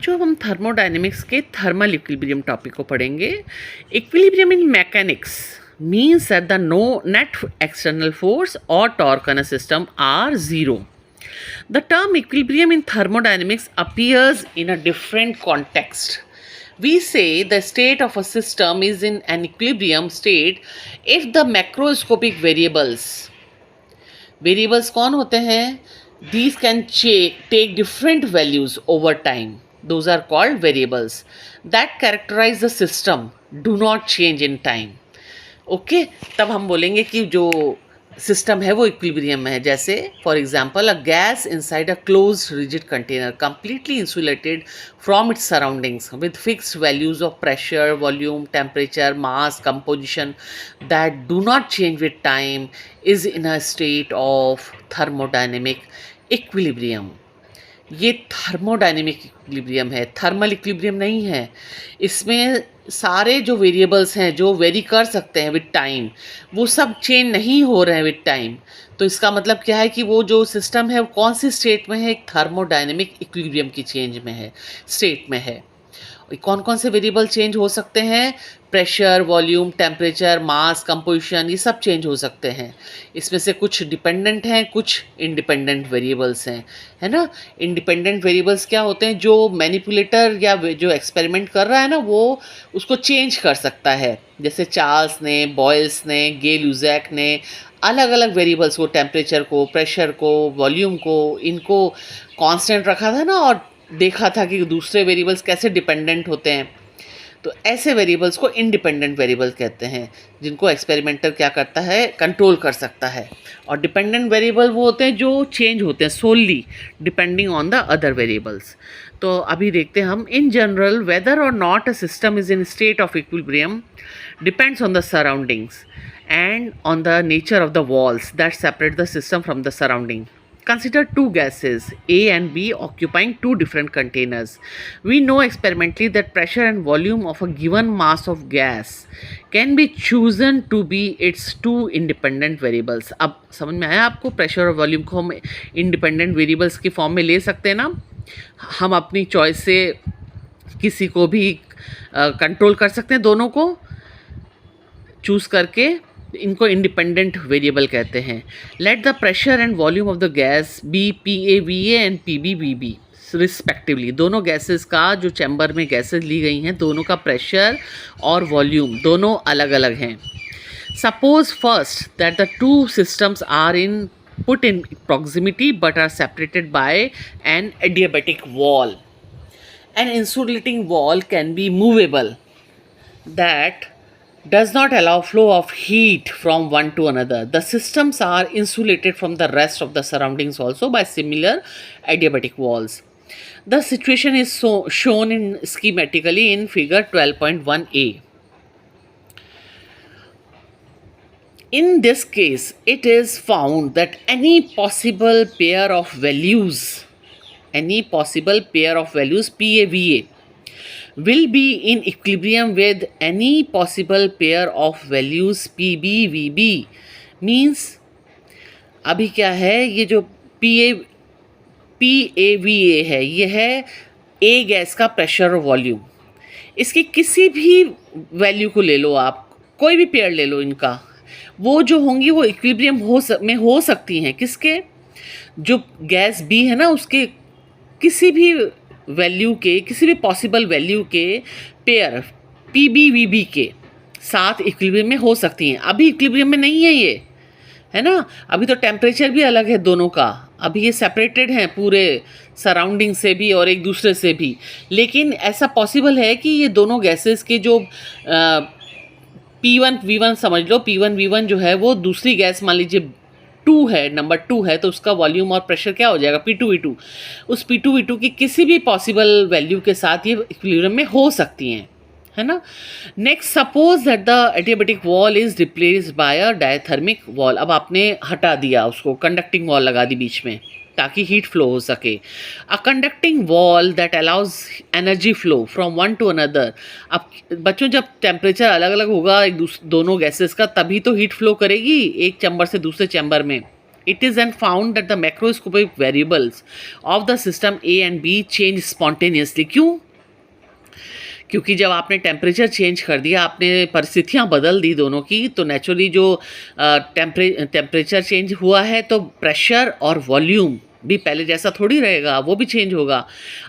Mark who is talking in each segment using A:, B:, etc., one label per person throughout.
A: जो हम थर्मोडायनेमिक्स के थर्मल इक्विलिब्रियम टॉपिक को पढ़ेंगे। Equilibrium in mechanics means that the no net external force or torque on a system are zero. The term equilibrium in thermodynamics appears in a different context. We say the state of a system is in an equilibrium state if the macroscopic variables कौन होते हैं? These can take different values over time. Those are called variables that characterize the system do not change in time. Okay तब हम बोलेंगे कि जो system है वो इक्विलिब्रियम में है। जैसे for example a gas inside a closed rigid container completely insulated from its surroundings with fixed values of pressure, volume, temperature, mass, composition that do not change with time is in a state of thermodynamic equilibrium. ये thermodynamic equilibrium है, thermal equilibrium नहीं है। इसमें सारे जो variables हैं जो very कर सकते हैं विद टाइम, वो सब चेंज नहीं हो रहे हैं विद टाइम। तो इसका मतलब क्या है कि वो जो सिस्टम है वो कौन सी स्टेट में है? एक थर्मोडायनेमिक इक्विलिब्रियम की चेंज में है, स्टेट में है। कौन कौन से वेरिएबल चेंज हो सकते हैं? प्रेशर, वॉल्यूम, टेम्परेचर, मास, कंपोजिशन, ये सब चेंज हो सकते हैं। इसमें से कुछ डिपेंडेंट हैं, कुछ इंडिपेंडेंट वेरिएबल्स हैं, है ना। इंडिपेंडेंट वेरिएबल्स क्या होते हैं? जो मैनिपुलेटर या जो एक्सपेरिमेंट कर रहा है ना, वो उसको चेंज कर सकता है। जैसे चार्ल्स ने, बॉयल्स ने, गे ल्यूजैक ने अलग अलग वेरिएबल्स को, टेम्परेचर को, प्रेशर को, वॉल्यूम को, इनको कांस्टेंट रखा था ना, और देखा था कि दूसरे वेरिएबल्स कैसे डिपेंडेंट होते हैं। तो ऐसे वेरिएबल्स को इंडिपेंडेंट वेरिएबल्स कहते हैं, जिनको एक्सपेरिमेंटर क्या करता है? कंट्रोल कर सकता है। और डिपेंडेंट वेरिएबल वो होते हैं जो चेंज होते हैं solely depending on the other variables. तो अभी देखते हैं हम। इन जनरल वेदर और not a system is in state of equilibrium depends on the surroundings and on the nature of the walls that separate the system from the surrounding. Consider two gases, A and B, occupying two different containers. We know experimentally that pressure and volume of a given mass of gas can be chosen to be its two independent variables. अब समझ में आया आपको? Pressure और volume को हम independent variables की form में ले सकते हैं ना। हम अपनी चॉइस से किसी को भी कंट्रोल कर सकते हैं, दोनों को चूज़ करके। इनको इंडिपेंडेंट वेरिएबल कहते हैं। Let the pressure and volume of the gas be PAVA and PBVB respectively. दोनों गैसेस का, जो चैम्बर में गैसेस ली गई हैं, दोनों का प्रेशर और वॉल्यूम दोनों अलग अलग हैं। Suppose first that the two systems are in put in proximity but are separated by an adiabatic wall. An insulating wall can be movable that does not allow flow of heat from one to another. The systems are insulated from the rest of the surroundings also by similar adiabatic walls. The situation is shown in schematically in figure 12.1a. In this case, it is found that any possible pair of values PAVA will be in equilibrium with any possible pair of values PBVB. Means अभी क्या है, ये जो PAVA है, ये है A gas का pressure और वॉल्यूम। इसकी किसी भी वैल्यू को ले लो आप, कोई भी पेयर ले लो इनका, वो जो होंगी वो इक्विलिब्रियम में हो सकती हैं। किसके? जो गैस B है ना, उसके किसी भी वैल्यू के, किसी भी पॉसिबल वैल्यू के पेयर PBVB के साथ इक्विलिब्रियम में हो सकती हैं। अभी इक्विलिब्रियम में नहीं है ये, है ना। अभी तो टेम्परेचर भी अलग है दोनों का, अभी ये सेपरेटेड हैं पूरे सराउंडिंग से भी और एक दूसरे से भी। लेकिन ऐसा पॉसिबल है कि ये दोनों गैसेस के जो P1V1 समझ लो, P1V1 जो है वो दूसरी गैस, मान लीजिए 2 है, नंबर 2 है, तो उसका वॉल्यूम और प्रेशर क्या हो जाएगा? P2V2। उस P2V2 की किसी भी पॉसिबल वैल्यू के साथ ये इक्विलिब्रियम में हो सकती हैं, है ना। Next, suppose that the adiabatic wall is replaced by a diathermic wall. अब आपने हटा दिया उसको, कंडक्टिंग वॉल लगा दी बीच में ताकि हीट फ्लो हो सके। A conducting wall that allows energy flow from one two another. अब बच्चों, जब टेम्परेचर अलग अलग होगा दोनों गैसेस का, तभी तो हीट फ्लो करेगी एक चैम्बर से दूसरे चैम्बर में, It is then found that the macroscopic variables of the system A and B change spontaneously. क्यों? क्योंकि जब आपने टेम्परेचर चेंज कर दिया, आपने परिस्थितियाँ बदल दी दोनों की, तो नेचुरली जो टेम्परेचर चेंज हुआ है तो प्रेशर और वॉल्यूम भी पहले जैसा थोड़ी रहेगा, वो भी चेंज होगा।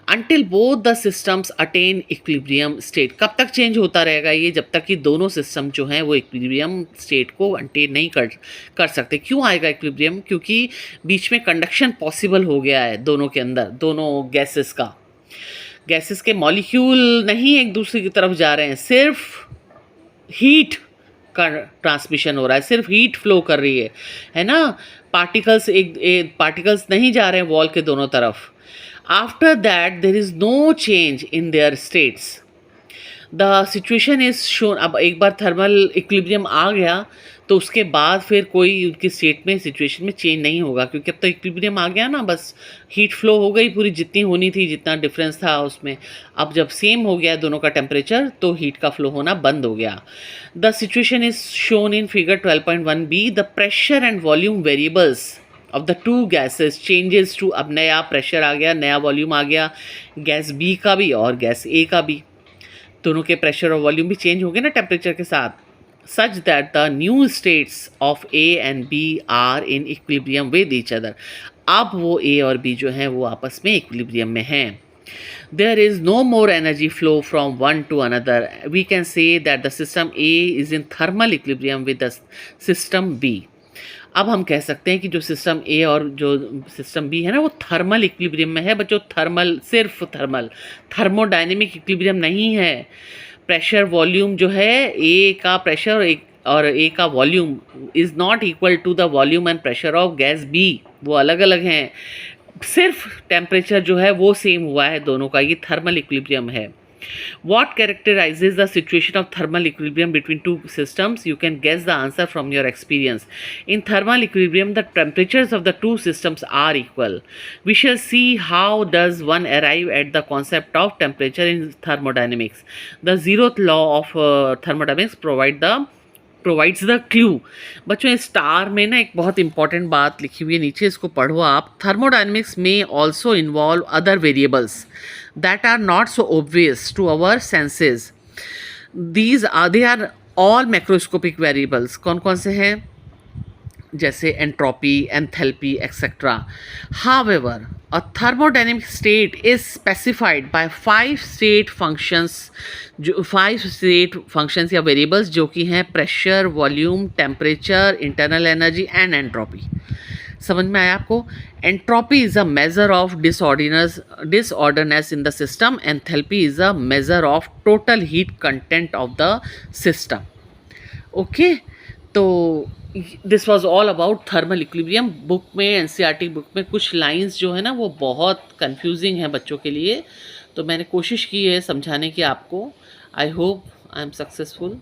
A: Until both the systems attain equilibrium state. कब तक चेंज होता रहेगा ये? जब तक कि दोनों सिस्टम जो हैं वो इक्विलिब्रियम स्टेट को अटेन नहीं कर सकते। क्यों आएगा इक्विलिब्रियम? क्योंकि बीच में कंडक्शन पॉसिबल हो गया है दोनों के अंदर, दोनों गैसेस का। गैसेस के मॉलिक्यूल नहीं एक दूसरे की तरफ जा रहे हैं, सिर्फ हीट का ट्रांसमिशन हो रहा है, सिर्फ हीट फ्लो कर रही है ना। पार्टिकल्स नहीं जा रहे हैं वॉल के दोनों तरफ। After that there is no change in their states. The situation is shown. अब एक बार थर्मल इक्विलिब्रियम आ गया तो उसके बाद फिर कोई उनकी स्टेट में सिचुएशन में चेंज नहीं होगा, क्योंकि अब तो इक्विलिब्रियम आ गया ना, बस हीट फ्लो हो गई पूरी, जितनी होनी थी, जितना डिफरेंस था उसमें। अब जब सेम हो गया दोनों का टेम्परेचर तो हीट का फ्लो होना बंद हो गया। The situation is shown in figure 12.1b। The pressure and volume variables of the two gases changes to. अब नया प्रेशर आ गया, नया वॉल्यूम आ गया, गैस बी का भी और गैस ए का भी, दोनों के प्रेशर और वॉल्यूम भी चेंज हो गए ना टेम्परेचर के साथ। such that the new states of A and B are in equilibrium with each other। अब वो A और B जो हैं वो आपस में equilibrium में हैं। There is no more energy flow from one to another। We can say that the system A is in thermal equilibrium with the system B। अब हम कह सकते हैं कि जो सिस्टम ए और जो सिस्टम बी है ना वो थर्मल इक्विलिब्रियम में है बच्चों। थर्मल, सिर्फ थर्मल, थर्मोडायनेमिक इक्विलिब्रियम नहीं है। प्रेशर वॉल्यूम जो है, ए का प्रेशर और ए का volume is not equal to the volume and pressure of gas B, वो अलग अलग हैं। सिर्फ टेम्परेचर जो है वो सेम हुआ है दोनों का, ये थर्मल इक्विलिब्रियम है। What characterizes the situation of thermal equilibrium between two systems? You can guess the answer from your experience. In thermal equilibrium, the temperatures of the two systems are equal. We shall see how does one arrive at the concept of temperature in thermodynamics. The zeroth law of thermodynamics provides the clue। बच्चों इस star में ना एक बहुत important बात लिखी हुई है नीचे, इसको पढ़ो आप। थर्मोडायनेमिक्स में also involve other variables that are not so obvious to our senses. They are all macroscopic variables. कौन कौन से हैं? जैसे entropy, enthalpy etcetera. However a thermodynamic state is specified by 5 state functions, जो 5 state functions या variables जो कि हैं pressure, volume, temperature, internal energy and entropy. समझ में आया आपको? Entropy is a measure of disorderness in the system. Enthalpy is a measure of total heat content of the system. Okay, तो this was all about thermal equilibrium. Book में, NCERT book में कुछ lines जो है ना वो बहुत confusing है बच्चों के लिए, तो मैंने कोशिश की है समझाने की आपको। I hope I am successful.